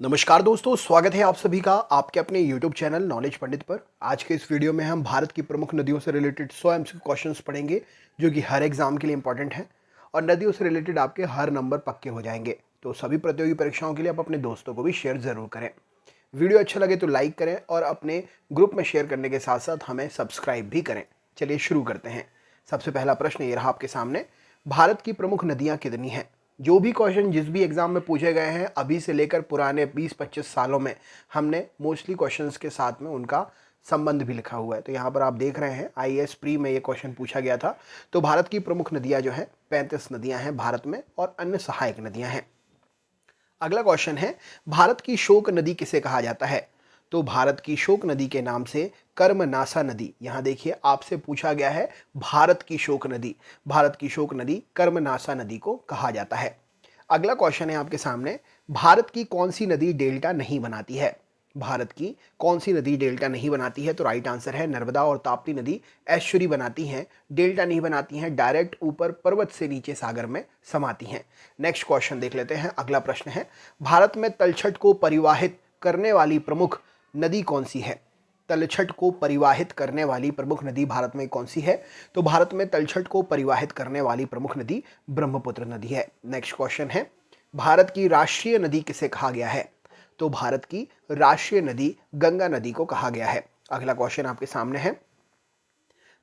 नमस्कार दोस्तों, स्वागत है आप सभी का आपके अपने YouTube चैनल नॉलेज पंडित पर। आज के इस वीडियो में हम भारत की प्रमुख नदियों से रिलेटेड 100 एमसीक्यू क्वेश्चंस पढ़ेंगे जो कि हर एग्जाम के लिए इंपॉर्टेंट हैं और नदियों से रिलेटेड आपके हर नंबर पक्के हो जाएंगे। तो सभी प्रतियोगी परीक्षाओं के लिए आप अपने दोस्तों को भी शेयर जरूर करें। वीडियो अच्छा लगे तो लाइक करें और अपने ग्रुप में शेयर करने के साथ साथ हमें सब्सक्राइब भी करें। चलिए शुरू करते हैं। सबसे पहला प्रश्न ये रहा आपके सामने, भारत की प्रमुख नदियां कितनी हैं? जो भी क्वेश्चन जिस भी एग्जाम में पूछे गए हैं अभी से लेकर पुराने 20-25 सालों में हमने मोस्टली क्वेश्चंस के साथ में उनका संबंध भी लिखा हुआ है। तो यहाँ पर आप देख रहे हैं आईएएस प्री में ये क्वेश्चन पूछा गया था। तो भारत की प्रमुख नदियां जो है 35 नदियां हैं भारत में और अन्य सहायक नदियां हैं। अगला क्वेश्चन है, भारत की शोक नदी किसे कहा जाता है? तो भारत की शोक नदी के नाम से कर्मनासा नदी, यहां देखिए आपसे पूछा गया है भारत की शोक नदी, भारत की शोक नदी कर्मनासा नदी को कहा जाता है। अगला क्वेश्चन है आपके सामने, भारत की कौन सी नदी डेल्टा नहीं बनाती है? भारत की कौन सी नदी डेल्टा नहीं बनाती है? तो राइट आंसर है नर्मदा और ताप्ती नदी एस्चुरी बनाती हैं, डेल्टा नहीं बनाती हैं, डायरेक्ट ऊपर पर्वत से नीचे सागर में समाती हैं। नेक्स्ट क्वेश्चन देख लेते हैं। अगला प्रश्न है, भारत में तलछट को परिवाहित करने वाली प्रमुख नदी कौन सी है? तलछट को परिवाहित करने वाली प्रमुख नदी भारत में कौन सी है? तो भारत में तलछट को परिवाहित करने वाली प्रमुख नदी ब्रह्मपुत्र नदी है। नेक्स्ट क्वेश्चन है, भारत की राष्ट्रीय नदी किसे कहा गया है? तो भारत की राष्ट्रीय नदी गंगा नदी को कहा गया है। अगला क्वेश्चन आपके सामने है,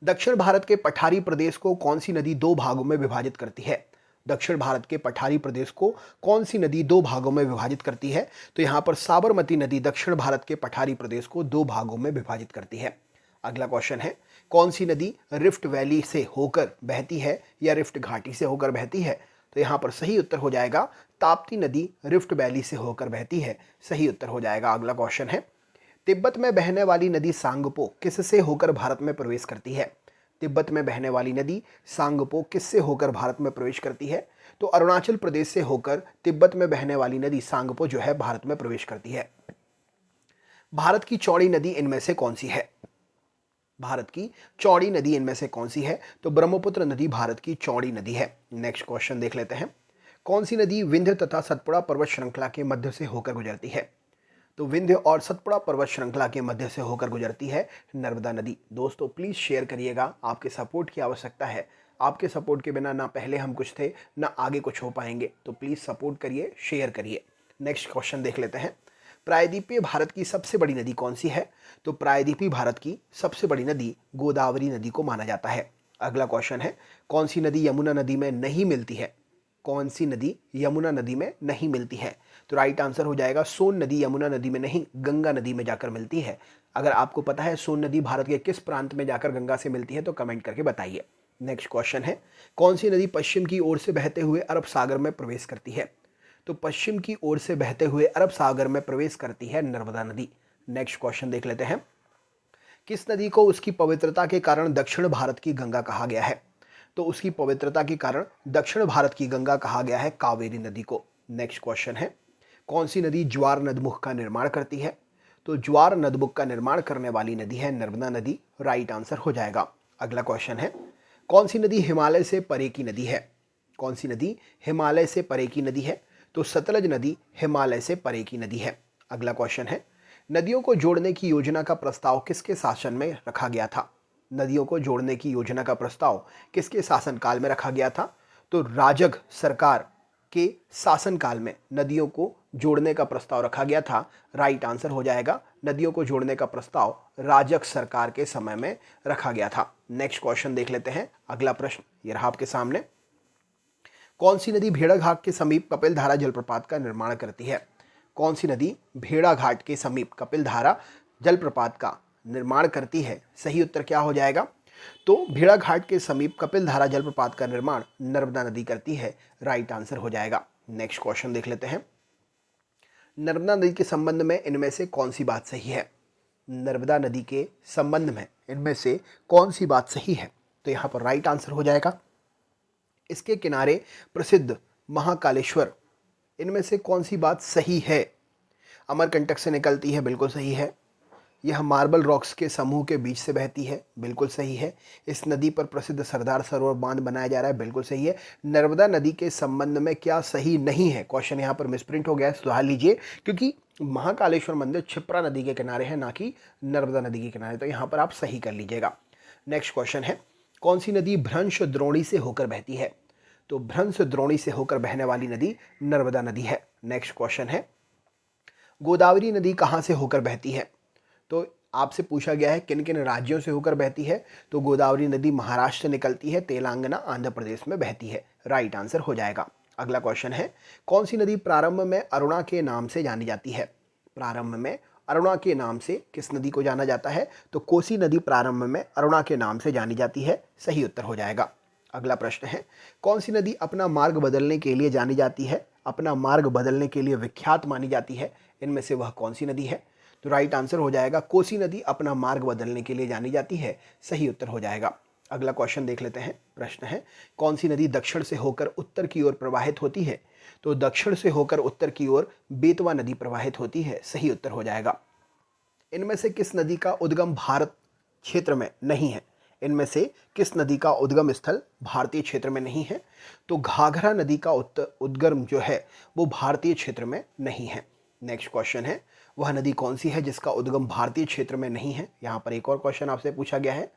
दक्षिण भारत के पठारी प्रदेश को कौन सी नदी दो भागों में विभाजित करती है? दक्षिण भारत के पठारी प्रदेश को कौन सी नदी दो भागों में विभाजित करती है? तो यहां पर साबरमती नदी दक्षिण भारत के पठारी प्रदेश को दो भागों में विभाजित करती है। अगला क्वेश्चन है, कौन सी नदी रिफ्ट वैली से होकर बहती है या रिफ्ट घाटी से होकर बहती है? तो यहां पर सही उत्तर हो जाएगा ताप्ती नदी रिफ्ट वैली से होकर बहती है, सही उत्तर हो जाएगा। अगला क्वेश्चन है, तिब्बत में बहने वाली नदी सांगपो किससे होकर भारत में प्रवेश करती है? तिब्बत में बहने वाली नदी सांगपो किससे होकर भारत में प्रवेश करती है? तो अरुणाचल प्रदेश से होकर तिब्बत में बहने वाली नदी सांगपो जो है भारत में प्रवेश करती है। भारत की चौड़ी नदी इनमें से कौन सी है? भारत की चौड़ी नदी इनमें से कौन सी है? तो ब्रह्मपुत्र नदी भारत की चौड़ी नदी है। नेक्स्ट क्वेश्चन देख लेते हैं, कौन सी नदी विंध्य तथा सतपुड़ा पर्वत श्रृंखला के मध्य से होकर गुजरती है? तो विंध्य और सतपुड़ा पर्वत श्रृंखला के मध्य से होकर गुजरती है नर्मदा नदी। दोस्तों प्लीज शेयर करिएगा, आपके सपोर्ट की आवश्यकता है। आपके सपोर्ट के बिना ना पहले हम कुछ थे ना आगे कुछ हो पाएंगे, तो प्लीज सपोर्ट करिए, शेयर करिए। नेक्स्ट क्वेश्चन देख लेते हैं, प्रायद्वीपीय भारत की सबसे बड़ी नदी कौन सी है? तो प्रायद्वीपीय भारत की सबसे बड़ी नदी गोदावरी नदी को माना जाता है। अगला क्वेश्चन है, कौन सी नदी यमुना नदी में नहीं मिलती है? कौन सी नदी यमुना नदी में नहीं मिलती है? तो राइट आंसर हो जाएगा सोन नदी यमुना नदी में नहीं, गंगा नदी में जाकर मिलती है। अगर आपको पता है सोन नदी भारत के किस प्रांत में जाकर गंगा से मिलती है तो कमेंट करके बताइए। नेक्स्ट क्वेश्चन है, कौन सी नदी पश्चिम की ओर से बहते हुए अरब सागर में प्रवेश करती है? तो पश्चिम की ओर से बहते हुए अरब सागर में प्रवेश करती है नर्मदा नदी। नेक्स्ट क्वेश्चन देख लेते हैं, किस नदी को उसकी पवित्रता के कारण दक्षिण भारत की गंगा कहा गया है? तो उसकी पवित्रता के कारण दक्षिण भारत की गंगा कहा गया है कावेरी नदी को। नेक्स्ट क्वेश्चन है, कौन सी नदी ज्वार नदमुख का निर्माण करती है? तो ज्वार नदमुख का निर्माण करने वाली नदी है नर्मदा नदी, राइट आंसर हो जाएगा। अगला क्वेश्चन है, कौन सी नदी हिमालय से परे की नदी है? कौन सी नदी हिमालय से परे की नदी है? तो सतलज नदी हिमालय से परे की नदी है। अगला क्वेश्चन है, नदियों को जोड़ने की योजना का प्रस्ताव किसके शासन में रखा गया था? नदियों को जोड़ने की योजना का प्रस्ताव किसके शासनकाल में रखा गया था? तो राजग सरकार के शासनकाल में नदियों को जोड़ने का प्रस्ताव रखा गया था, राइट आंसर हो जाएगा नदियों को जोड़ने का प्रस्ताव राजग सरकार के समय में रखा गया था। नेक्स्ट क्वेश्चन देख लेते हैं। अगला प्रश्न ये रहा आपके सामने, कौन सी नदी भेड़ाघाट के समीप कपिलधारा जलप्रपात का निर्माण करती है? कौन सी नदी भेड़ाघाट के समीप कपिलधारा जलप्रपात का निर्माण करती है? सही उत्तर क्या हो जाएगा? तो भेड़ाघाट के समीप कपिलधारा जलप्रपात का निर्माण नर्मदा नदी करती है, राइट आंसर हो जाएगा। नेक्स्ट क्वेश्चन देख लेते हैं, नर्मदा नदी के संबंध में इनमें से कौन सी बात सही है? नर्मदा नदी के संबंध में इनमें से कौन सी बात सही है? तो यहां पर राइट आंसर हो जाएगा इसके किनारे प्रसिद्ध महाकालेश्वर, इनमें से कौन सी बात सही है? अमरकंटक से निकलती है, बिल्कुल सही है। यह मार्बल रॉक्स के समूह के बीच से बहती है, बिल्कुल सही है। इस नदी पर प्रसिद्ध सरदार सरोवर बांध बनाया जा रहा है, बिल्कुल सही है। नर्मदा नदी के संबंध में क्या सही नहीं है? क्वेश्चन यहाँ पर मिसप्रिंट हो गया है, सुधार लीजिए, क्योंकि महाकालेश्वर मंदिर क्षिप्रा नदी के किनारे है, ना कि नर्मदा नदी के किनारे, तो यहाँ पर आप सही कर लीजिएगा। नेक्स्ट क्वेश्चन है, कौन सी नदी भ्रंश द्रोणी से होकर बहती है? तो भ्रंश द्रोणी से होकर बहने वाली नदी नर्मदा नदी है। नेक्स्ट क्वेश्चन है, गोदावरी नदी कहाँ से होकर बहती है? तो आपसे पूछा गया है किन किन राज्यों से होकर बहती है, तो गोदावरी नदी महाराष्ट्र से निकलती है, तेलंगाना आंध्र प्रदेश में बहती है, राइट आंसर हो जाएगा। अगला क्वेश्चन है, कौन सी नदी प्रारंभ में अरुणा के नाम से जानी जाती है? प्रारंभ में अरुणा के नाम से किस नदी को जाना जाता है? तो कोसी नदी प्रारंभ में अरुणा के नाम से जानी जाती है, सही उत्तर हो जाएगा। अगला प्रश्न है, कौन सी नदी अपना मार्ग बदलने के लिए जानी जाती है, अपना मार्ग बदलने के लिए विख्यात मानी जाती है? इनमें से वह कौन सी नदी है? तो राइट आंसर हो जाएगा कोसी नदी अपना मार्ग बदलने के लिए जानी जाती है, सही उत्तर हो जाएगा। अगला क्वेश्चन देख लेते हैं। प्रश्न है, कौन सी नदी दक्षिण से होकर उत्तर की ओर प्रवाहित होती है? तो दक्षिण से होकर उत्तर की ओर बेतवा नदी प्रवाहित होती है, सही उत्तर हो जाएगा। इनमें से किस नदी का उद्गम भारत क्षेत्र में नहीं है? इनमें से किस नदी का उद्गम स्थल भारतीय क्षेत्र में नहीं है? तो घाघरा नदी का उद्गम जो है वो भारतीय क्षेत्र में नहीं है। नेक्स्ट क्वेश्चन है, वह नदी कौन सी है जिसका उद्गम भारतीय क्षेत्र में नहीं है? यहाँ पर एक और क्वेश्चन आपसे पूछा गया है।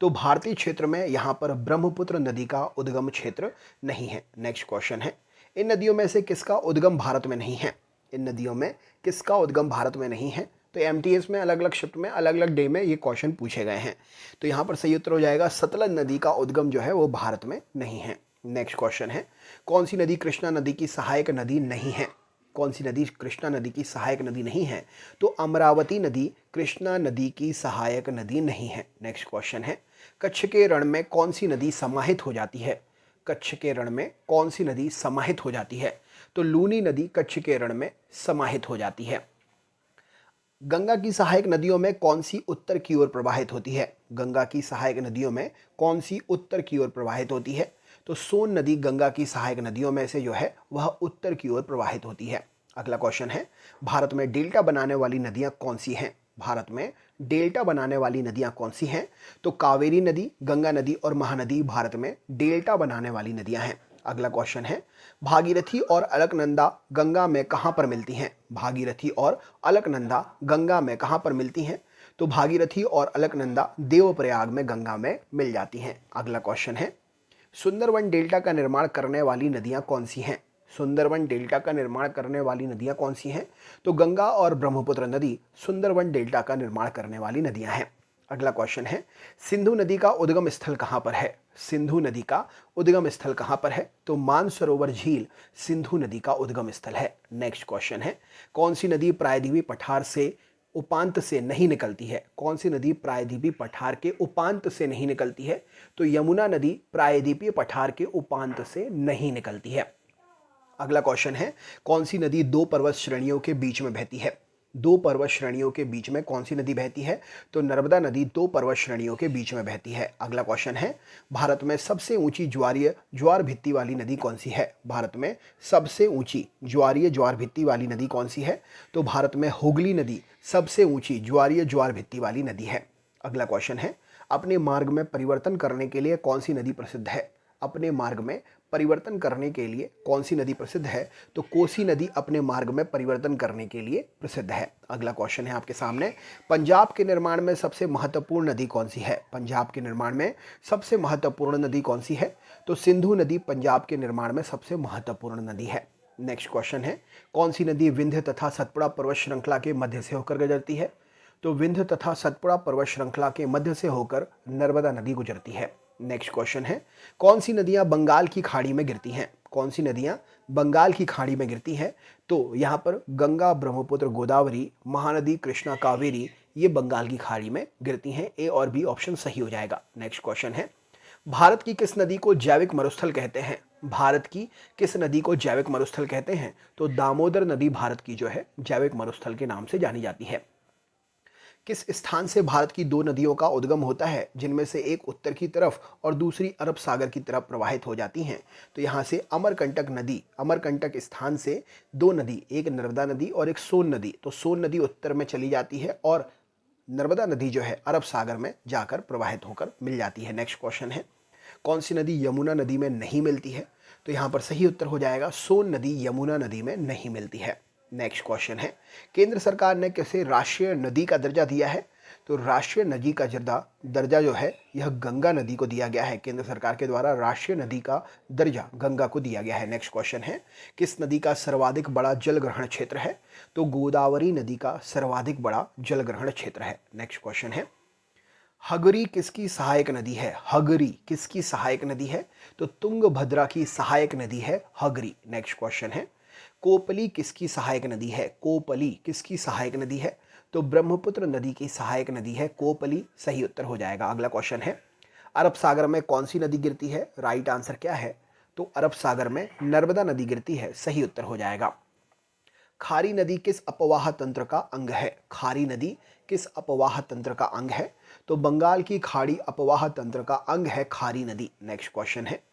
तो भारतीय क्षेत्र में यहाँ पर ब्रह्मपुत्र नदी का उद्गम क्षेत्र नहीं है। नेक्स्ट क्वेश्चन है, इन नदियों में से किसका उद्गम भारत में नहीं है? इन नदियों में किसका उद्गम भारत में नहीं है? तो एमटीएस में अलग अलग शिफ्ट में अलग अलग डे में ये क्वेश्चन पूछे गए हैं, तो यहाँ पर सही उत्तर हो जाएगा सतलज नदी का उद्गम जो है वो भारत में नहीं है। नेक्स्ट क्वेश्चन है, कौन सी नदी कृष्णा नदी की सहायक नदी नहीं है? कौन सी नदी कृष्णा नदी की सहायक नदी नहीं है? तो अमरावती नदी कृष्णा नदी की सहायक नदी नहीं है। नेक्स्ट क्वेश्चन है, कच्छ के रण में कौन सी नदी समाहित हो जाती है? कच्छ के रण में कौन सी नदी समाहित हो जाती है? तो लूनी नदी कच्छ के रण में समाहित हो जाती है। गंगा की सहायक नदियों में कौन सी उत्तर की ओर प्रवाहित होती है? गंगा की सहायक नदियों में कौन सी उत्तर की ओर प्रवाहित होती है? तो सोन नदी गंगा की सहायक नदियों में से जो है वह उत्तर की ओर प्रवाहित होती है। अगला क्वेश्चन है, भारत में डेल्टा बनाने वाली नदियां कौन सी हैं? भारत में डेल्टा बनाने वाली नदियां कौन सी हैं? तो कावेरी नदी, गंगा नदी और महानदी भारत में डेल्टा बनाने वाली नदियां हैं। अगला क्वेश्चन है, भागीरथी और अलकनंदा गंगा में कहां पर मिलती हैं? भागीरथी और अलकनंदा गंगा में कहां पर मिलती हैं? तो भागीरथी और अलकनंदा देवप्रयाग में गंगा में मिल जाती हैं। अगला क्वेश्चन है, सुंदरवन डेल्टा का निर्माण करने वाली नदियां कौन सी हैं? सुंदरवन डेल्टा का निर्माण करने वाली नदियां कौन सी हैं? तो गंगा और ब्रह्मपुत्र नदी सुंदरवन डेल्टा का निर्माण करने वाली नदियां हैं। अगला क्वेश्चन है, सिंधु नदी का उद्गम स्थल कहां पर है? सिंधु नदी का उद्गम स्थल कहां पर है? तो मानसरोवर झील सिंधु नदी का उद्गम स्थल है। नेक्स्ट क्वेश्चन है, कौन सी नदी प्रायद्वीपीय पठार से उपांत से नहीं निकलती है? कौन सी नदी प्रायद्वीपीय पठार के उपांत से नहीं निकलती है? तो यमुना नदी प्रायद्वीपीय पठार के उपांत से नहीं निकलती है। अगला क्वेश्चन है, कौन सी नदी दो पर्वत श्रेणियों के बीच में बहती है? दो पर्वत श्रेणियों के बीच में कौन सी नदी बहती है? तो नर्मदा नदी दो पर्वत श्रेणियों के बीच में बहती है। अगला क्वेश्चन है, भारत में सबसे ऊंची ज्वार भित्ति वाली नदी कौन सी है? भारत में सबसे ऊंची ज्वार भित्ति वाली नदी कौन सी है? तो भारत में हुगली नदी सबसे ऊंची ज्वार भित्ति वाली नदी है। अगला क्वेश्चन है, अपने मार्ग में परिवर्तन करने के लिए कौन सी नदी प्रसिद्ध है? अपने मार्ग में परिवर्तन करने के लिए कौन सी नदी प्रसिद्ध है? तो कोसी नदी अपने मार्ग में परिवर्तन करने के लिए प्रसिद्ध है। अगला क्वेश्चन है आपके सामने, पंजाब के निर्माण में सबसे महत्वपूर्ण नदी कौन सी है? पंजाब के निर्माण में सबसे महत्वपूर्ण नदी कौन सी है? तो सिंधु नदी पंजाब के निर्माण में सबसे महत्वपूर्ण नदी है। नेक्स्ट क्वेश्चन है, कौन सी नदी विंध्य तथा सतपुड़ा पर्वत श्रृंखला के मध्य से होकर गुजरती है? तो विंध्य तथा सतपुड़ा पर्वत श्रृंखला के मध्य से होकर नर्मदा नदी गुजरती है। नेक्स्ट क्वेश्चन है, कौन सी नदियां बंगाल की खाड़ी में गिरती हैं? कौन सी नदियां बंगाल की खाड़ी में गिरती हैं? तो यहाँ पर गंगा, ब्रह्मपुत्र, गोदावरी, महानदी, कृष्णा, कावेरी ये बंगाल की खाड़ी में गिरती हैं। ए और बी ऑप्शन सही हो जाएगा। नेक्स्ट क्वेश्चन है, भारत की किस नदी को जैविक मरुस्थल कहते हैं? भारत की किस नदी को जैविक मरुस्थल कहते हैं? तो दामोदर नदी भारत की जो है जैविक मरुस्थल के नाम से जानी जाती है। किस स्थान से भारत की दो नदियों का उद्गम होता है, जिनमें से एक उत्तर की तरफ और दूसरी अरब सागर की तरफ प्रवाहित हो जाती हैं? तो यहाँ से अमरकंटक नदी, अमरकंटक स्थान से दो नदी, एक नर्मदा नदी और एक सोन नदी, तो सोन नदी उत्तर में चली जाती है और नर्मदा नदी जो है अरब सागर में जाकर प्रवाहित होकर मिल जाती है। नेक्स्ट क्वेश्चन है, कौन सी नदी यमुना नदी में नहीं मिलती है? तो यहाँ पर सही उत्तर हो जाएगा सोन नदी यमुना नदी में नहीं मिलती है। नेक्स्ट क्वेश्चन है, केंद्र सरकार ने किसे राष्ट्रीय नदी का दर्जा दिया है? तो राष्ट्रीय नदी का दर्जा जो है यह गंगा नदी को दिया गया है। केंद्र सरकार के द्वारा राष्ट्रीय नदी का दर्जा गंगा को दिया गया है। नेक्स्ट क्वेश्चन है, किस नदी का सर्वाधिक बड़ा जल ग्रहण क्षेत्र है? तो गोदावरी नदी का सर्वाधिक बड़ा जल ग्रहण क्षेत्र है। नेक्स्ट क्वेश्चन है, हगरी किसकी सहायक नदी है? हगरी किसकी सहायक नदी है? तो तुंगभद्रा की सहायक नदी है हगरी। नेक्स्ट क्वेश्चन है, कोपली किसकी सहायक नदी है? कोपली किसकी सहायक नदी है? तो ब्रह्मपुत्र नदी की सहायक नदी है कोपली। सही उत्तर हो जाएगा। अगला क्वेश्चन है, अरब सागर में कौन सी नदी गिरती है? राइट आंसर क्या है? तो अरब सागर में नर्मदा नदी गिरती है। सही उत्तर हो जाएगा। खारी नदी किस अपवाह तंत्र का अंग है? खारी नदी किस अपवाह तंत्र का अंग है? तो बंगाल की खाड़ी अपवाह तंत्र का अंग है खारी नदी। नेक्स्ट क्वेश्चन है,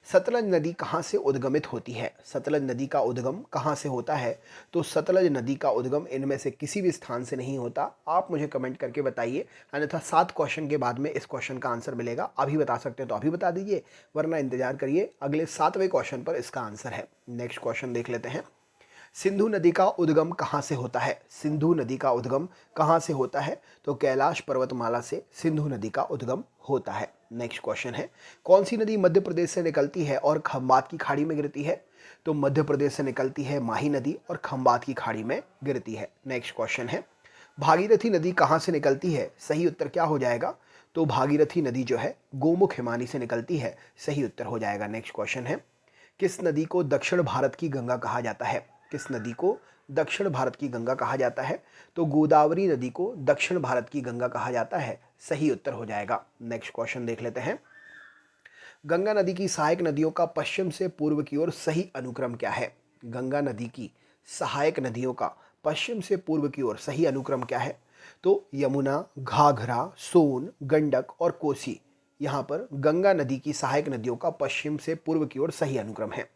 सतलज नदी कहाँ से उद्गमित होती है? सतलज नदी का उद्गम कहाँ से होता है? तो सतलज नदी का उद्गम इनमें से किसी भी स्थान से नहीं होता। आप मुझे कमेंट करके बताइए, अन्यथा 7 क्वेश्चन के बाद में इस क्वेश्चन का आंसर मिलेगा। अभी बता सकते हैं तो अभी बता दीजिए, वरना इंतजार करिए, अगले 7वें क्वेश्चन पर इसका आंसर है। नेक्स्ट क्वेश्चन देख लेते हैं, सिंधु नदी का उद्गम कहाँ से होता है? सिंधु नदी का उद्गम कहाँ से होता है? तो कैलाश पर्वतमाला से सिंधु नदी का उद्गम होता है। नेक्स्ट क्वेश्चन है, कौन सी नदी मध्य प्रदेश से निकलती है और खंबात की खाड़ी में गिरती है? तो मध्य प्रदेश से निकलती है माही नदी और खंबात की खाड़ी में गिरती है। नेक्स्ट क्वेश्चन है, भागीरथी नदी कहाँ से निकलती है? सही उत्तर क्या हो जाएगा? तो भागीरथी नदी जो है गोमुख हिमानी से निकलती है। सही उत्तर हो जाएगा। नेक्स्ट क्वेश्चन है, किस नदी को दक्षिण भारत की गंगा कहा जाता है? किस नदी को दक्षिण भारत की गंगा कहा जाता है? तो गोदावरी नदी को दक्षिण भारत की गंगा कहा जाता है। सही उत्तर हो जाएगा। नेक्स्ट क्वेश्चन देख लेते हैं, गंगा नदी की सहायक नदियों का पश्चिम से पूर्व की ओर सही अनुक्रम क्या है? गंगा नदी की सहायक नदियों का पश्चिम से पूर्व की ओर सही अनुक्रम क्या है? तो यमुना, घाघरा, सोन, गंडक और कोसी। यहाँ पर गंगा नदी की सहायक नदियों का पश्चिम से पूर्व की ओर सही अनुक्रम है।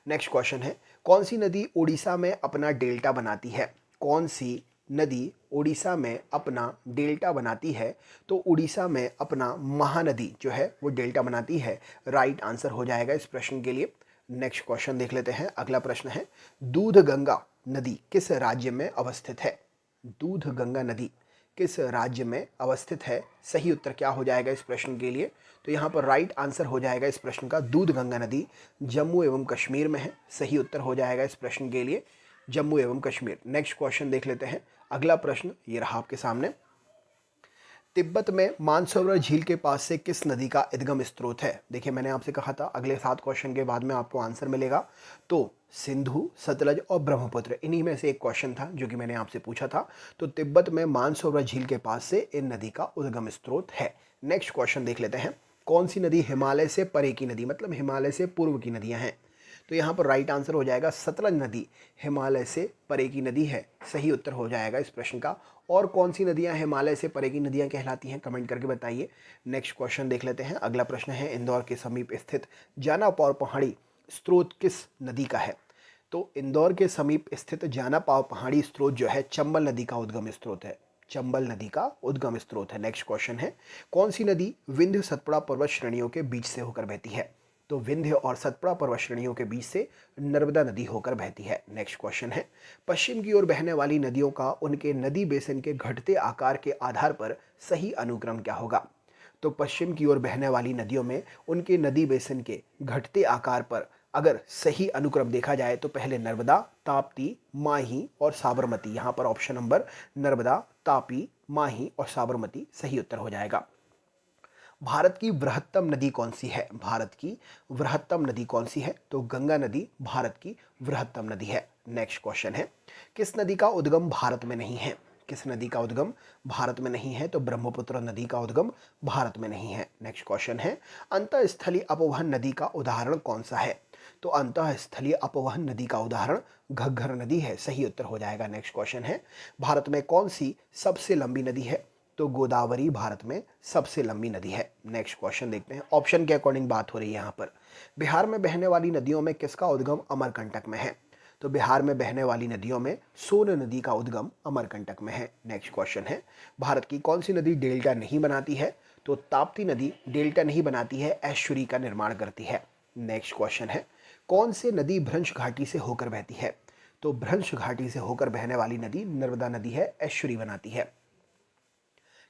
नेक्स्ट क्वेश्चन है, कौन सी नदी ओडिशा में अपना डेल्टा बनाती है? कौन सी नदी ओडिशा में अपना डेल्टा बनाती है? तो उड़ीसा में अपना महानदी जो है वो डेल्टा बनाती है। राइट आंसर हो जाएगा इस प्रश्न के लिए। नेक्स्ट क्वेश्चन देख लेते हैं। अगला प्रश्न है, दूध गंगा नदी किस राज्य में अवस्थित है? दूध गंगा नदी किस राज्य में अवस्थित है? सही उत्तर क्या हो जाएगा इस प्रश्न के लिए? तो यहाँ पर राइट आंसर हो जाएगा इस प्रश्न का, दूध गंगा नदी जम्मू एवं कश्मीर में है। सही उत्तर हो जाएगा इस प्रश्न के लिए, जम्मू एवं कश्मीर। नेक्स्ट क्वेश्चन देख लेते हैं। अगला प्रश्न ये रहा आपके सामने, तिब्बत में मानसरोवर झील के पास से किस नदी का उद्गम स्रोत है? देखिए, मैंने आपसे कहा था अगले 7 क्वेश्चन के बाद में आपको आंसर मिलेगा। तो सिंधु, सतलज और ब्रह्मपुत्र, इन्हीं में से एक क्वेश्चन था जो कि मैंने आपसे पूछा था। तो तिब्बत में मानसरोवर झील के पास से इन नदी का उद्गम स्रोत है। नेक्स्ट क्वेश्चन देख लेते हैं, कौन सी नदी हिमालय से परे की नदी, मतलब हिमालय से पूर्व की नदियां हैं? तो यहाँ पर राइट आंसर हो जाएगा सतलज नदी हिमालय से परे की नदी है। सही उत्तर हो जाएगा इस प्रश्न का। और कौन सी नदियाँ हिमालय से परे की नदियाँ कहलाती हैं, कमेंट करके बताइए। नेक्स्ट क्वेश्चन देख लेते हैं। अगला प्रश्न है, इंदौर के समीप स्थित जानापाव पहाड़ी स्रोत किस नदी का है? तो इंदौर के समीप स्थित जानापाव पहाड़ी स्रोत जो है चंबल नदी का उद्गम स्रोत है। चंबल नदी का उद्गम स्रोत है। नेक्स्ट क्वेश्चन है, कौन सी नदी विंध्य सतपुड़ा पर्वत श्रेणियों के बीच से होकर बहती है? तो विंध्य और सतपुड़ा पर्वत श्रेणियों के बीच से नर्मदा नदी होकर बहती है। नेक्स्ट क्वेश्चन है, पश्चिम की ओर बहने वाली नदियों का उनके नदी बेसिन के घटते आकार के आधार पर सही अनुक्रम क्या होगा? तो पश्चिम की ओर बहने वाली नदियों में उनके नदी बेसिन के घटते आकार पर अगर सही अनुक्रम देखा जाए तो पहले नर्मदा, ताप्ती, माही और साबरमती। यहाँ पर ऑप्शन नंबर नर्मदा, तापी, माही और साबरमती सही उत्तर हो जाएगा। भारत की बृहत्तम नदी कौन सी है? भारत की बृहत्तम नदी कौन सी है? तो गंगा नदी भारत की बृहत्तम नदी है। नेक्स्ट क्वेश्चन है, किस नदी का उद्गम भारत में नहीं है? किस नदी का उद्गम भारत में नहीं है? तो ब्रह्मपुत्र नदी का उद्गम भारत में नहीं है। नेक्स्ट क्वेश्चन है, अंतःस्थलीय अपवहन नदी का उदाहरण कौन सा है? तो अंतःस्थलीय अपवहन नदी का उदाहरण घग्गर नदी है। सही उत्तर हो जाएगा। नेक्स्ट क्वेश्चन है, भारत में कौन सी सबसे लंबी नदी है? तो गोदावरी भारत में सबसे लंबी नदी है। नेक्स्ट क्वेश्चन देखते हैं, ऑप्शन के अकॉर्डिंग बात हो रही है यहाँ पर। बिहार में बहने वाली नदियों में किसका उद्गम अमरकंटक में है? तो बिहार में बहने वाली नदियों में सोन नदी का उद्गम अमरकंटक में है। नेक्स्ट क्वेश्चन है, भारत की कौन सी नदी डेल्टा नहीं बनाती है? तो ताप्ती नदी डेल्टा नहीं बनाती है, एस्चुरी का निर्माण करती है। नेक्स्ट क्वेश्चन है, कौन से नदी भ्रंश घाटी से होकर बहती है? तो भ्रंश घाटी से होकर बहने वाली नदी नर्मदा नदी है, एस्चुरी बनाती है।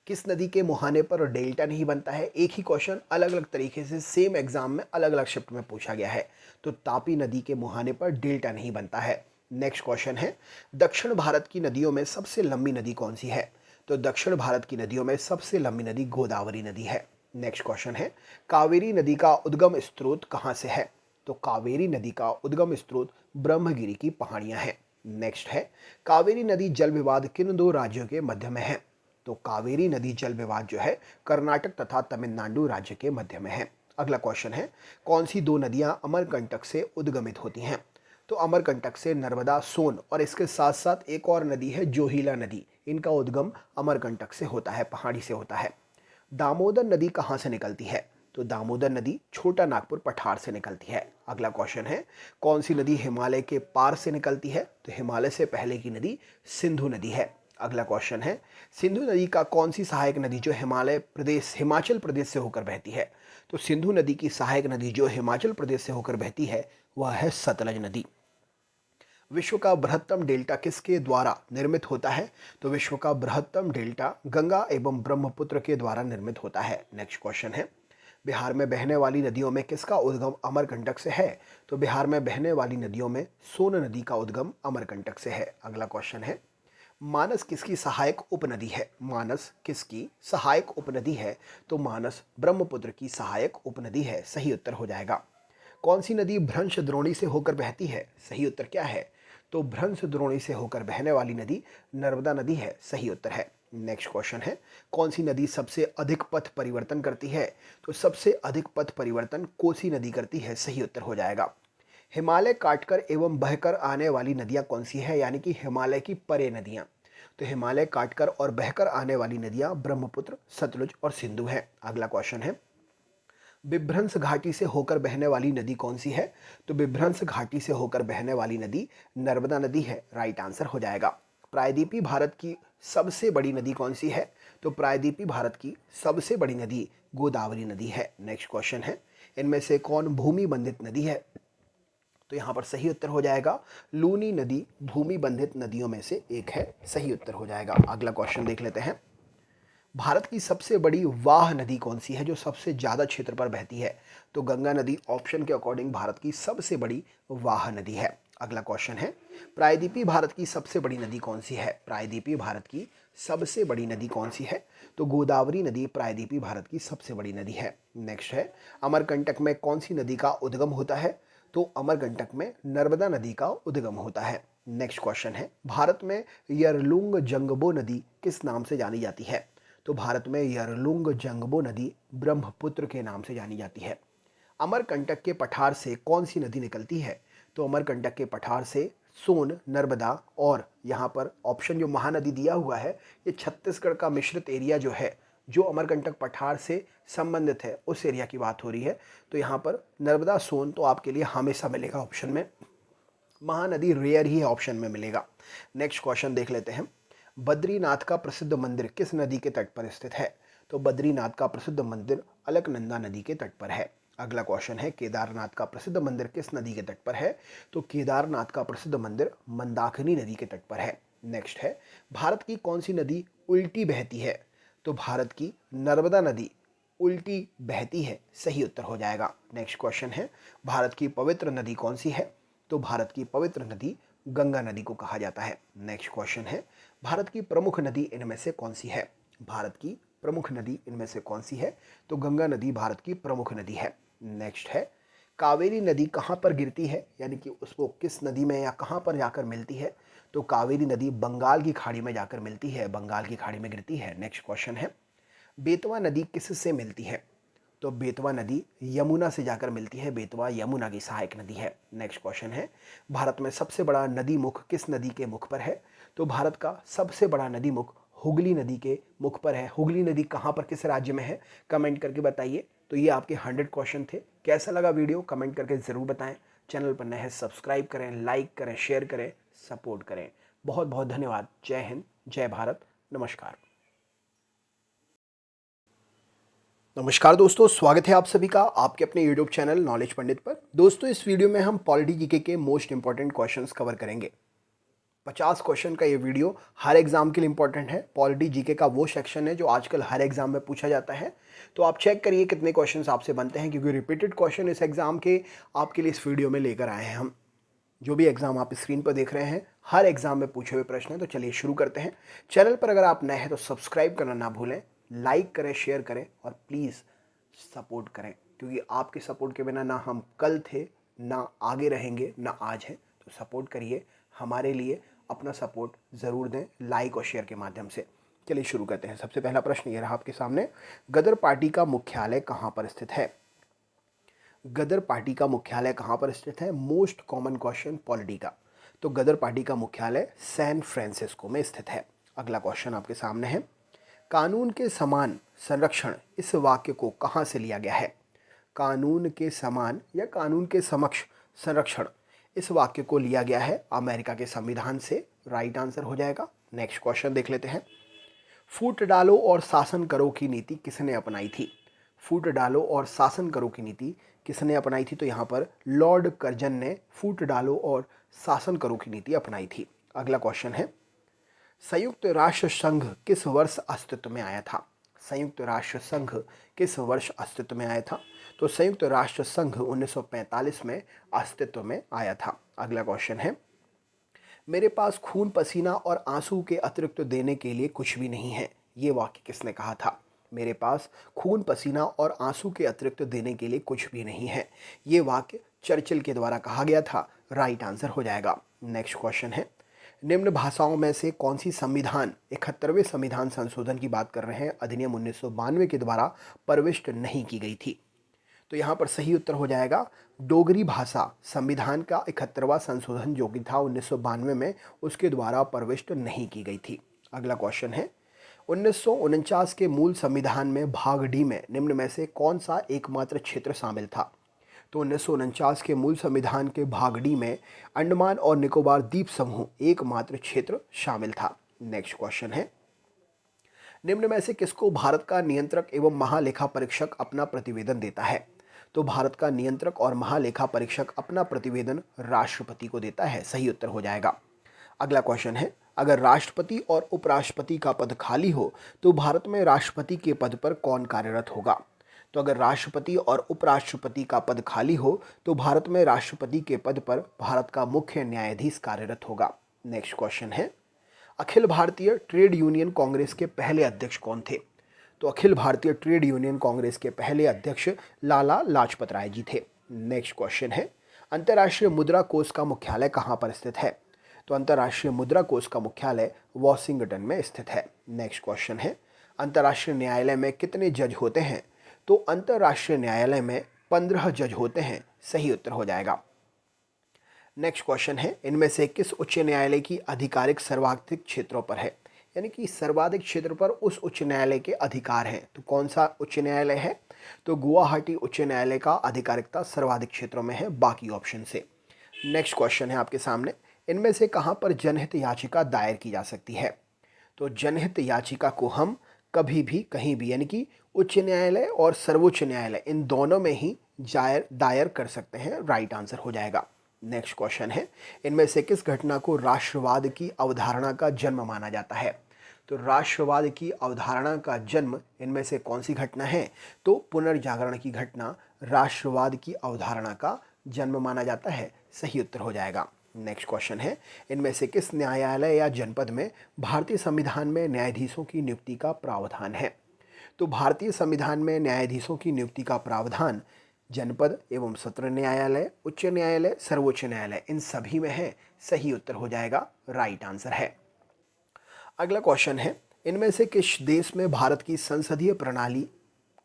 किस नदी के मुहाने पर डेल्टा नहीं बनता है? एक ही क्वेश्चन अलग अलग तरीके से सेम एग्जाम में अलग अलग शिफ्ट में पूछा गया है। तो तापी नदी के मुहाने पर डेल्टा नहीं बनता है। नेक्स्ट क्वेश्चन है, दक्षिण भारत की नदियों में सबसे लंबी नदी कौन सी है? तो दक्षिण भारत की नदियों में सबसे लंबी नदी गोदावरी नदी है। नेक्स्ट क्वेश्चन है, कावेरी नदी का उद्गम स्रोत कहाँ से है? तो कावेरी नदी का उद्गम स्रोत ब्रह्मगिरी की पहाड़ियां हैं। नेक्स्ट है, कावेरी नदी जल विवाद किन दो राज्यों के मध्य में है? तो कावेरी नदी जल विवाद जो है कर्नाटक तथा तमिलनाडु राज्य के मध्य में है। अगला क्वेश्चन है, कौन सी दो नदियां अमरकंटक से उद्गमित होती हैं? तो अमरकंटक से नर्मदा, सोन और इसके साथ साथ एक और नदी है जोहिला नदी। इनका उद्गम अमरकंटक से होता है, पहाड़ी से होता है। दामोदर नदी कहाँ से निकलती है? तो दामोदर नदी छोटा नागपुर पठार से निकलती है। अगला क्वेश्चन है, कौन सी नदी हिमालय के पार से निकलती है? तो हिमालय से पहले की नदी सिंधु नदी है। अगला क्वेश्चन है, सिंधु नदी का कौन सी सहायक नदी जो हिमाचल प्रदेश से होकर बहती है? तो सिंधु नदी की सहायक नदी जो हिमाचल प्रदेश से होकर बहती है वह है सतलज नदी। विश्व का बृहत्तम डेल्टा किसके द्वारा निर्मित होता है? तो विश्व का बृहत्तम डेल्टा गंगा एवं ब्रह्मपुत्र के द्वारा निर्मित होता है। नेक्स्ट क्वेश्चन है, बिहार में बहने वाली नदियों में किसका उद्गम अमरकंटक से है? तो बिहार में बहने वाली नदियों में सोन नदी का उद्गम अमरकंटक से है। अगला क्वेश्चन है, मानस किसकी सहायक उपनदी है? मानस किसकी सहायक उपनदी है? तो मानस ब्रह्मपुत्र की सहायक उपनदी है। सही उत्तर हो जाएगा। कौन सी नदी भ्रंश द्रोणी से होकर बहती है? सही उत्तर क्या है? तो भ्रंश द्रोणी से होकर बहने वाली नदी नर्मदा नदी है। सही उत्तर है। नेक्स्ट क्वेश्चन है, कौन सी नदी सबसे अधिक पथ परिवर्तन करती है? तो सबसे अधिक पथ परिवर्तन कोसी नदी करती है। सही उत्तर हो जाएगा। हिमालय काटकर एवं बहकर आने वाली नदियां कौन सी है? यानी कि हिमालय की परे नदियां। तो हिमालय काटकर और बहकर आने वाली नदियां ब्रह्मपुत्र, सतलुज और सिंधु हैं। अगला क्वेश्चन है, बिभ्रंश घाटी से होकर बहने वाली नदी कौन सी है? तो बिभ्रंश घाटी से होकर बहने वाली नदी नर्मदा नदी है। राइट आंसर हो जाएगा। प्रायद्वीपीय भारत की सबसे बड़ी नदी कौन सी है? तो प्रायद्वीपीय भारत की सबसे बड़ी नदी गोदावरी नदी है। नेक्स्ट क्वेश्चन है, इनमें से कौन भूमि बंधित नदी है? तो यहाँ पर सही उत्तर हो जाएगा लूनी नदी भूमि बंधित नदियों में से एक है। सही उत्तर हो जाएगा। अगला क्वेश्चन देख लेते हैं, भारत की सबसे बड़ी वाह नदी कौन सी है जो सबसे ज़्यादा क्षेत्र पर बहती है? तो गंगा नदी ऑप्शन के अकॉर्डिंग भारत की सबसे बड़ी वाह नदी है। अगला क्वेश्चन है, प्रायद्वीपीय भारत की सबसे बड़ी नदी कौन सी है? प्रायद्वीपीय भारत की सबसे बड़ी नदी कौन सी है? तो गोदावरी नदी प्रायद्वीपीय भारत की सबसे बड़ी नदी है। नेक्स्ट है, अमरकंटक में कौन सी नदी का उद्गम होता है? तो अमरकंटक में नर्मदा नदी का उद्गम होता है। नेक्स्ट क्वेश्चन है, भारत में यरलुंग जंगबो नदी किस नाम से जानी जाती है? तो भारत में यरलुंग जंगबो नदी ब्रह्मपुत्र के नाम से जानी जाती है। अमरकंटक के पठार से कौन सी नदी निकलती है? तो अमरकंटक के पठार से सोन, नर्मदा और यहाँ पर ऑप्शन जो महानदी दिया हुआ है, ये छत्तीसगढ़ का मिश्रित एरिया जो है, जो अमरकंटक पठार से संबंधित है, उस एरिया की बात हो रही है। तो यहाँ पर नर्मदा, सोन तो आपके लिए हमेशा मिलेगा ऑप्शन में, महानदी रेयर ही ऑप्शन में मिलेगा। नेक्स्ट क्वेश्चन देख लेते हैं, बद्रीनाथ का प्रसिद्ध मंदिर किस नदी के तट पर स्थित है? तो बद्रीनाथ का प्रसिद्ध मंदिर अलकनंदा नदी के तट पर है। अगला क्वेश्चन है, केदारनाथ का प्रसिद्ध मंदिर किस नदी के तट पर है? तो केदारनाथ का प्रसिद्ध मंदिर मंदाकिनी नदी के तट पर है। नेक्स्ट है, भारत की कौन सी नदी उल्टी बहती है? तो भारत की नर्मदा नदी उल्टी बहती है। सही उत्तर हो जाएगा। नेक्स्ट क्वेश्चन है, भारत की पवित्र नदी कौन सी है? तो भारत की पवित्र नदी गंगा नदी को कहा जाता है। नेक्स्ट क्वेश्चन है, भारत की प्रमुख नदी इनमें से कौन सी है? भारत की प्रमुख नदी इनमें से कौन सी है? तो गंगा नदी भारत की प्रमुख नदी है। नेक्स्ट है, कावेरी नदी कहाँ पर गिरती है? यानी कि उसको किस नदी में या कहाँ पर जाकर मिलती है? तो कावेरी नदी बंगाल की खाड़ी में जाकर मिलती है, बंगाल की खाड़ी में गिरती है। नेक्स्ट क्वेश्चन है, बेतवा नदी किससे मिलती है? तो बेतवा नदी यमुना से जाकर मिलती है, बेतवा यमुना की सहायक नदी है। नेक्स्ट क्वेश्चन है, भारत में सबसे बड़ा नदी मुख किस नदी के मुख पर है? तो भारत का सबसे बड़ा नदी मुख हुगली नदी के मुख पर है। हुगली नदी कहाँ पर, किस राज्य में है? कमेंट करके बताइए। तो ये आपके 100 क्वेश्चन थे। कैसा लगा वीडियो कमेंट करके ज़रूर बताएं। चैनल पर नए हैं सब्सक्राइब करें, लाइक करें, शेयर करें, सपोर्ट करें। बहुत बहुत धन्यवाद। जय हिंद, जय भारत, नमस्कार। नमस्कार दोस्तों, स्वागत है आप सभी का आपके अपने YouTube चैनल नॉलेज पंडित पर। दोस्तों, इस वीडियो में हम पॉलिटी जीके के मोस्ट इंपॉर्टेंट क्वेश्चंस कवर करेंगे। 50 क्वेश्चन का ये वीडियो हर एग्जाम के लिए इंपॉर्टेंट है। पॉलिटी जीके का वो सेक्शन है जो आजकल हर एग्जाम में पूछा जाता है। तो आप चेक करिए कितने क्वेश्चंस आपसे बनते हैं, क्योंकि रिपीटेड क्वेश्चन इस एग्जाम के आपके लिए इस वीडियो में लेकर आए हैं हम। जो भी एग्जाम आप स्क्रीन पर देख रहे हैं, हर एग्जाम में पूछे हुए प्रश्न हैं। तो चलिए शुरू करते हैं। चैनल पर अगर आप नए हैं तो सब्सक्राइब करना ना भूलें, लाइक करें, शेयर करें और प्लीज़ सपोर्ट करें, क्योंकि आपके सपोर्ट के बिना ना हम कल थे, ना आगे रहेंगे, ना आज हैं। तो सपोर्ट करिए, हमारे लिए अपना सपोर्ट ज़रूर दें लाइक और शेयर के माध्यम से। चलिए शुरू करते हैं। सबसे पहला प्रश्न ये रहा आपके सामने, गदर पार्टी का मुख्यालय कहाँ पर स्थित है? गदर पार्टी का मुख्यालय कहाँ पर स्थित है? मोस्ट कॉमन क्वेश्चन पॉलिटी का। तो गदर पार्टी का मुख्यालय सैन फ्रांसिस्को में स्थित है। अगला क्वेश्चन आपके सामने है, कानून के समान संरक्षण इस वाक्य को कहाँ से लिया गया है? कानून के समान या कानून के समक्ष संरक्षण, इस वाक्य को लिया गया है अमेरिका के संविधान से। राइट आंसर हो जाएगा। नेक्स्ट क्वेश्चन देख लेते हैं। फूट डालो और शासन करो की नीति किसने अपनाई थी? फूट डालो और शासन करो की नीति किसने अपनाई थी? तो यहाँ पर लॉर्ड कर्जन ने फूट डालो और शासन करो की नीति अपनाई थी। अगला क्वेश्चन है, संयुक्त राष्ट्र संघ किस वर्ष अस्तित्व में आया था? संयुक्त राष्ट्र संघ किस वर्ष अस्तित्व में आया था? तो संयुक्त राष्ट्र संघ 1945 में अस्तित्व में आया था। अगला क्वेश्चन है, मेरे पास खून पसीना और आंसू के अतिरिक्त देने के लिए कुछ भी नहीं है, ये वाक्य किसने कहा था? मेरे पास खून पसीना और आंसू के अतिरिक्त देने के लिए कुछ भी नहीं है, ये वाक्य चर्चिल के द्वारा कहा गया था। राइट आंसर हो जाएगा। नेक्स्ट क्वेश्चन है, निम्न भाषाओं में से कौन सी संविधान 71वें संविधान संशोधन की बात कर रहे हैं, अधिनियम 1992 के द्वारा प्रविष्ट नहीं की गई थी? तो यहाँ पर सही उत्तर हो जाएगा डोगरी भाषा संविधान का 71वां संशोधन जो कि था 1992 में, उसके द्वारा प्रविष्ट नहीं की गई थी। अगला क्वेश्चन है, 1949 के मूल संविधान में भाग डी में निम्न में से कौन सा एकमात्र क्षेत्र शामिल था? तो 1949 के मूल संविधान के भाग डी में अंडमान और निकोबार द्वीप समूह एकमात्र क्षेत्र शामिल था। नेक्स्ट क्वेश्चन है, निम्न में से किसको भारत का नियंत्रक एवं महालेखा परीक्षक अपना प्रतिवेदन देता है? तो भारत का नियंत्रक और महालेखा परीक्षक अपना प्रतिवेदन राष्ट्रपति को देता है। सही उत्तर हो जाएगा। अगला क्वेश्चन है, अगर राष्ट्रपति और उपराष्ट्रपति का पद खाली हो तो भारत में राष्ट्रपति के पद पर कौन कार्यरत होगा? तो अगर राष्ट्रपति और उपराष्ट्रपति का पद खाली हो तो भारत में राष्ट्रपति के पद पर भारत का मुख्य न्यायाधीश कार्यरत होगा। नेक्स्ट क्वेश्चन है, अखिल भारतीय ट्रेड यूनियन कांग्रेस के पहले अध्यक्ष कौन थे? तो अखिल भारतीय ट्रेड यूनियन कांग्रेस के पहले अध्यक्ष लाला लाजपत राय जी थे। नेक्स्ट क्वेश्चन है, अंतर्राष्ट्रीय मुद्रा कोष का मुख्यालय कहाँ पर स्थित है? तो अंतर्राष्ट्रीय मुद्रा कोष का मुख्यालय वॉशिंगटन में स्थित है। नेक्स्ट क्वेश्चन है, अंतर्राष्ट्रीय न्यायालय में कितने जज होते हैं? तो अंतर्राष्ट्रीय न्यायालय में 15 जज होते हैं। सही उत्तर हो जाएगा। नेक्स्ट क्वेश्चन है, इनमें से किस उच्च न्यायालय की आधिकारिक सर्वाधिक क्षेत्रों पर है? यानी कि सर्वाधिक क्षेत्र पर उस उच्च न्यायालय के अधिकार हैं। तो कौन सा उच्च न्यायालय है? तो गुवाहाटी उच्च न्यायालय का आधिकारिकता सर्वाधिक क्षेत्रों में है, बाकी ऑप्शन से। नेक्स्ट क्वेश्चन है आपके सामने, इनमें से कहाँ पर जनहित याचिका दायर की जा सकती है? तो जनहित याचिका को हम कभी भी कहीं भी, यानी कि उच्च न्यायालय और सर्वोच्च न्यायालय, इन दोनों में ही दायर कर सकते हैं। राइट आंसर हो जाएगा। नेक्स्ट क्वेश्चन है, इनमें से किस घटना को राष्ट्रवाद की अवधारणा का जन्म माना जाता है? तो राष्ट्रवाद की अवधारणा का जन्म इनमें से कौन सी घटना है? तो पुनर्जागरण की घटना राष्ट्रवाद की अवधारणा का जन्म माना जाता है। सही उत्तर हो जाएगा। नेक्स्ट क्वेश्चन है, इनमें से किस न्यायालय या जनपद में भारतीय संविधान में न्यायाधीशों की नियुक्ति का प्रावधान है? तो भारतीय संविधान में न्यायाधीशों की नियुक्ति का प्रावधान जनपद एवं सत्र न्यायालय, उच्च न्यायालय, सर्वोच्च न्यायालय, इन सभी में है। सही उत्तर हो जाएगा। राइट आंसर है। अगला क्वेश्चन है, इनमें से किस देश में भारत की संसदीय प्रणाली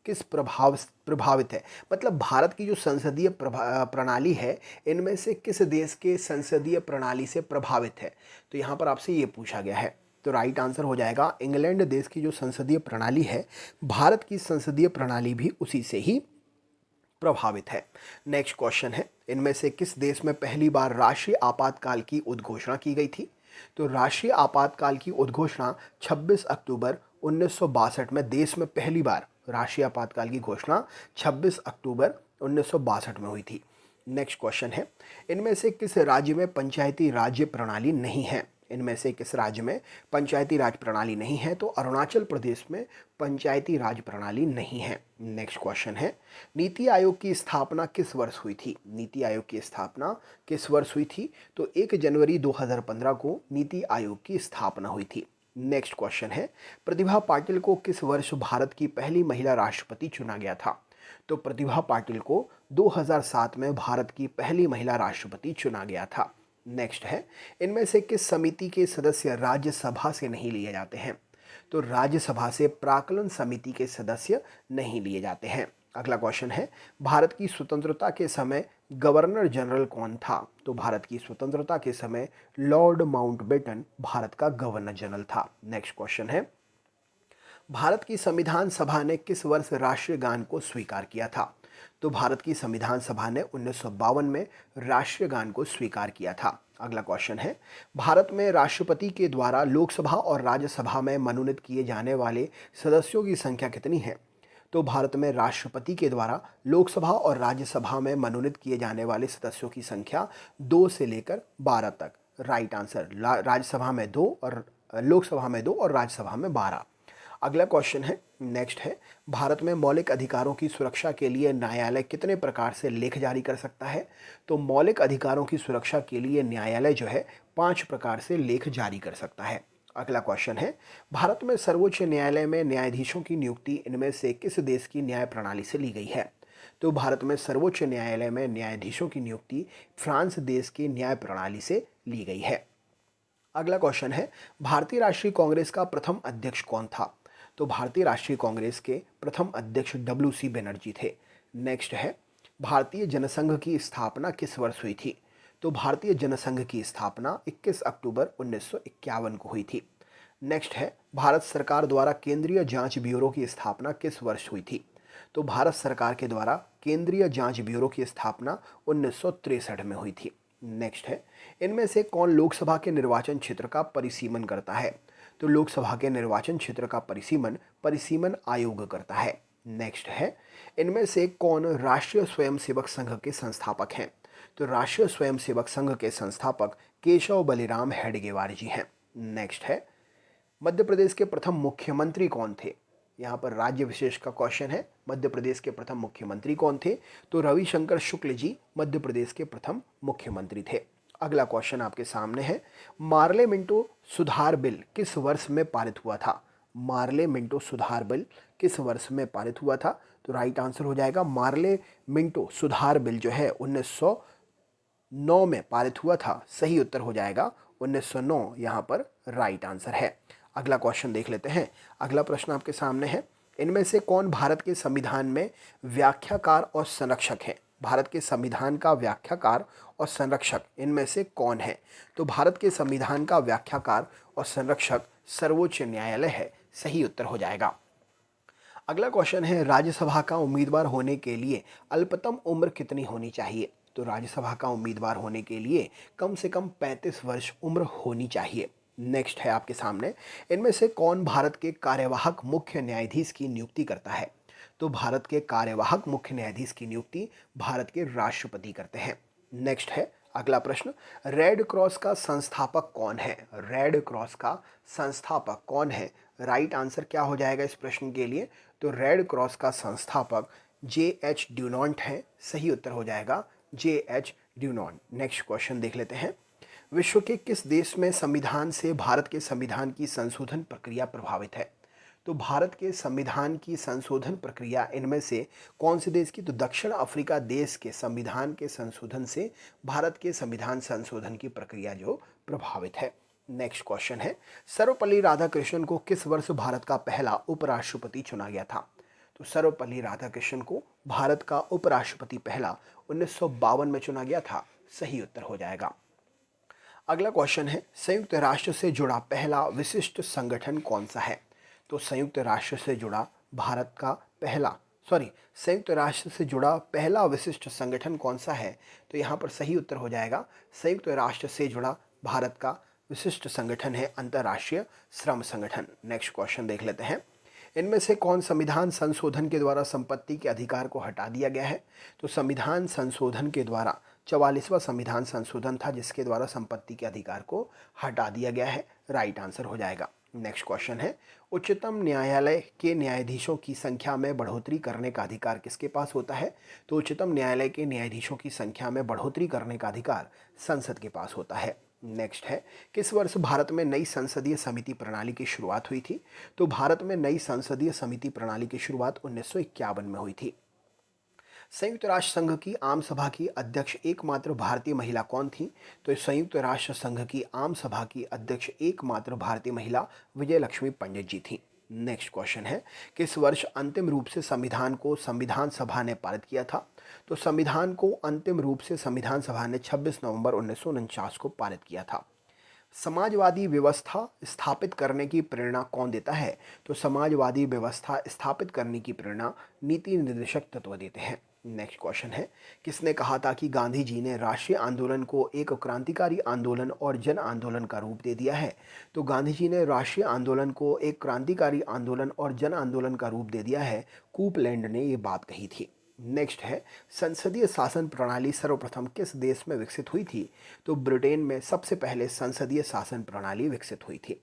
किस प्रभावित है? मतलब भारत की जो संसदीय प्रणाली है, इनमें से किस देश के संसदीय प्रणाली से प्रभावित है? तो यहाँ पर आपसे ये पूछा गया है। तो राइट आंसर हो जाएगा, इंग्लैंड देश की जो संसदीय प्रणाली है, भारत की संसदीय प्रणाली भी उसी से ही प्रभावित है। नेक्स्ट क्वेश्चन है, इनमें से किस देश में पहली बार राष्ट्रीय आपातकाल की उद्घोषणा की गई थी? तो राष्ट्रीय आपातकाल की उद्घोषणा 26 अक्टूबर 1962 में देश में पहली बार राष्ट्रीय आपातकाल की घोषणा 26 अक्टूबर 1962 में हुई थी। नेक्स्ट क्वेश्चन है, इनमें से किस राज्य में पंचायती राज्य प्रणाली नहीं है? इनमें से किस राज्य में पंचायती राज प्रणाली नहीं है? तो अरुणाचल प्रदेश में पंचायती राज प्रणाली नहीं है। नेक्स्ट क्वेश्चन है, नीति आयोग की स्थापना किस वर्ष हुई थी? नीति आयोग की स्थापना किस वर्ष हुई थी? तो 1 जनवरी 2015 को नीति आयोग की स्थापना हुई थी। नेक्स्ट क्वेश्चन है, प्रतिभा पाटिल को किस वर्ष भारत की पहली महिला राष्ट्रपति चुना गया था? तो प्रतिभा पाटिल को 2007 में भारत की पहली महिला राष्ट्रपति चुना गया था। नेक्स्ट है, इनमें से किस समिति के सदस्य राज्यसभा से नहीं लिए जाते हैं? तो राज्यसभा से प्राक्कलन समिति के सदस्य नहीं लिए जाते हैं। अगला क्वेश्चन है, भारत की स्वतंत्रता के समय गवर्नर जनरल कौन था? तो भारत की स्वतंत्रता के समय लॉर्ड माउंटबेटन भारत का गवर्नर जनरल था। नेक्स्ट क्वेश्चन है, भारत की संविधान सभा ने किस वर्ष राष्ट्रीय गान को स्वीकार किया था? तो भारत की संविधान सभा ने 1952 में राष्ट्रीय गान को स्वीकार किया था। अगला क्वेश्चन है, भारत में राष्ट्रपति के द्वारा लोकसभा और राज्यसभा में मनोनीत किए जाने वाले सदस्यों की संख्या कितनी है? तो भारत में राष्ट्रपति के द्वारा लोकसभा और राज्यसभा में मनोनीत किए जाने वाले सदस्यों की संख्या 2 से लेकर 12 तक। राइट आंसर, राज्यसभा में 2 और लोकसभा में 2 और राज्यसभा में 12। अगला क्वेश्चन है, नेक्स्ट है, भारत में मौलिक अधिकारों की सुरक्षा के लिए न्यायालय कितने प्रकार से लेख जारी कर सकता है? तो मौलिक अधिकारों की सुरक्षा के लिए न्यायालय जो है 5 प्रकार से लेख जारी कर सकता है। अगला क्वेश्चन है, भारत में सर्वोच्च न्यायालय में न्यायाधीशों की नियुक्ति इनमें से किस देश की न्याय प्रणाली से ली गई है? तो भारत में सर्वोच्च न्यायालय में न्यायाधीशों की नियुक्ति फ्रांस देश की न्याय प्रणाली से ली गई है। अगला क्वेश्चन है, भारतीय राष्ट्रीय कांग्रेस का प्रथम अध्यक्ष कौन था? तो भारतीय राष्ट्रीय कांग्रेस के प्रथम अध्यक्ष WC बनर्जी थे। नेक्स्ट है, भारतीय जनसंघ की स्थापना किस वर्ष हुई थी? तो भारतीय जनसंघ की स्थापना 21 अक्टूबर 1951 को हुई थी। नेक्स्ट है, भारत सरकार द्वारा केंद्रीय जांच ब्यूरो की स्थापना किस वर्ष हुई थी? तो भारत सरकार के द्वारा केंद्रीय जांच ब्यूरो की स्थापना 1963 में हुई थी। नेक्स्ट है, इनमें से कौन लोकसभा के निर्वाचन क्षेत्र का परिसीमन करता है? तो लोकसभा के निर्वाचन क्षेत्र का परिसीमन आयोग करता है। नेक्स्ट है, इनमें से कौन राष्ट्रीय स्वयंसेवक संघ के संस्थापक हैं? तो राष्ट्रीय स्वयंसेवक संघ के संस्थापक केशव बलिराम हेडगेवार जी हैं। नेक्स्ट है, मध्य प्रदेश के प्रथम मुख्यमंत्री कौन थे? यहाँ पर राज्य विशेष का क्वेश्चन है, मध्य प्रदेश के प्रथम मुख्यमंत्री कौन थे? तो रविशंकर शुक्ल जी मध्य प्रदेश के प्रथम मुख्यमंत्री थे। अगला क्वेश्चन आपके सामने है, मार्ले मिंटो सुधार बिल किस वर्ष में पारित हुआ था? मार्ले मिंटो सुधार बिल किस वर्ष में पारित हुआ था? तो राइट आंसर हो जाएगा, मार्ले मिंटो सुधार बिल जो है 1909 में पारित हुआ था। सही उत्तर हो जाएगा 1909, यहाँ पर राइट आंसर है। अगला क्वेश्चन देख लेते हैं। अगला प्रश्न आपके सामने है, इनमें से कौन भारत के संविधान में व्याख्याकार और संरक्षक है? भारत के संविधान का व्याख्याकार और संरक्षक इनमें से कौन है? तो भारत के संविधान का व्याख्याकार और संरक्षक सर्वोच्च न्यायालय है। सही उत्तर हो जाएगा। अगला क्वेश्चन है, राज्यसभा का उम्मीदवार होने के लिए अल्पतम उम्र कितनी होनी चाहिए? तो राज्यसभा का उम्मीदवार होने के लिए कम से कम 35 वर्ष उम्र होनी चाहिए। नेक्स्ट है आपके सामने, इनमें से कौन भारत के कार्यवाहक मुख्य न्यायाधीश की नियुक्ति करता है? तो भारत के कार्यवाहक मुख्य न्यायाधीश की नियुक्ति भारत के राष्ट्रपति करते हैं। नेक्स्ट है अगला प्रश्न, रेड क्रॉस का संस्थापक कौन है? रेड क्रॉस का संस्थापक कौन है? राइट आंसर क्या हो जाएगा इस प्रश्न के लिए? तो रेड क्रॉस का संस्थापक JH ड्यूनॉन्ट है। सही उत्तर हो जाएगा JH ड्यूनॉन्ट। नेक्स्ट क्वेश्चन देख लेते हैं, विश्व के किस देश में संविधान से भारत के संविधान की संशोधन प्रक्रिया प्रभावित है? तो भारत के संविधान की संशोधन प्रक्रिया इनमें से कौन से देश की? तो दक्षिण अफ्रीका देश के संविधान के संशोधन से भारत के संविधान संशोधन की प्रक्रिया जो प्रभावित है। नेक्स्ट क्वेश्चन है, सर्वपल्ली राधाकृष्णन को किस वर्ष भारत का पहला उपराष्ट्रपति चुना गया था? तो सर्वपल्ली राधाकृष्णन को भारत का उपराष्ट्रपति पहला 1952 में चुना गया था। सही उत्तर हो जाएगा। अगला क्वेश्चन है, संयुक्त राष्ट्र से जुड़ा पहला विशिष्ट संगठन कौन सा है? तो संयुक्त राष्ट्र से जुड़ा भारत का पहला संयुक्त राष्ट्र से जुड़ा पहला विशिष्ट संगठन कौन सा है? तो यहाँ पर सही उत्तर हो जाएगा संयुक्त राष्ट्र से जुड़ा भारत का विशिष्ट संगठन है अंतर्राष्ट्रीय श्रम संगठन। नेक्स्ट क्वेश्चन देख लेते हैं। इनमें से कौन संविधान संशोधन के द्वारा संपत्ति के अधिकार को हटा दिया गया है? तो संविधान संशोधन के द्वारा 44वां संविधान संशोधन था जिसके द्वारा संपत्ति के अधिकार को हटा दिया गया है। राइट आंसर हो जाएगा। नेक्स्ट क्वेश्चन है, उच्चतम न्यायालय के न्यायाधीशों की संख्या में बढ़ोतरी करने का अधिकार किसके पास होता है? तो उच्चतम न्यायालय के न्यायाधीशों की संख्या में बढ़ोतरी करने का अधिकार संसद के पास होता है। नेक्स्ट है, किस वर्ष भारत में नई संसदीय समिति प्रणाली की शुरुआत हुई थी? तो भारत में नई संसदीय समिति प्रणाली की शुरुआत 1951 में हुई थी। संयुक्त राष्ट्र संघ की आम सभा की अध्यक्ष एकमात्र भारतीय महिला कौन थी? तो संयुक्त राष्ट्र संघ की आम सभा की अध्यक्ष एकमात्र भारतीय महिला विजय लक्ष्मी पंडित जी थी। नेक्स्ट क्वेश्चन है, किस वर्ष अंतिम रूप से संविधान को संविधान सभा ने पारित किया था? तो संविधान को अंतिम रूप से संविधान सभा ने 26 नवंबर 1949 को पारित किया था। समाजवादी व्यवस्था स्थापित करने की प्रेरणा कौन देता है? तो समाजवादी व्यवस्था स्थापित करने की प्रेरणा नीति निर्देशक तत्व देते हैं। नेक्स्ट क्वेश्चन है, किसने कहा था कि गांधी जी ने राष्ट्रीय आंदोलन को एक क्रांतिकारी आंदोलन और जन आंदोलन का रूप दे दिया है? तो गांधी जी ने राष्ट्रीय आंदोलन को एक क्रांतिकारी आंदोलन और जन आंदोलन का रूप दे दिया है। कूपलैंड ने ये बात कही थी। नेक्स्ट है, संसदीय शासन प्रणाली सर्वप्रथम किस देश में विकसित हुई थी? तो ब्रिटेन में सबसे पहले संसदीय शासन प्रणाली विकसित हुई थी।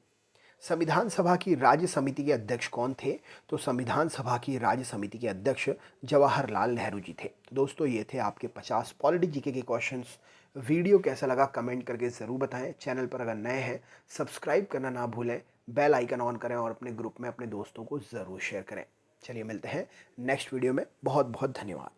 संविधान सभा की राज्य समिति के अध्यक्ष कौन थे? तो संविधान सभा की राज्य समिति के अध्यक्ष जवाहरलाल नेहरू जी थे। तो दोस्तों ये थे आपके 50 पॉलिटी जीके के क्वेश्चंस। वीडियो कैसा लगा कमेंट करके ज़रूर बताएं। चैनल पर अगर नए हैं सब्सक्राइब करना ना भूलें, बेल आइकन ऑन करें और अपने ग्रुप में अपने दोस्तों को ज़रूर शेयर करें। चलिए मिलते हैं नेक्स्ट वीडियो में। बहुत बहुत धन्यवाद।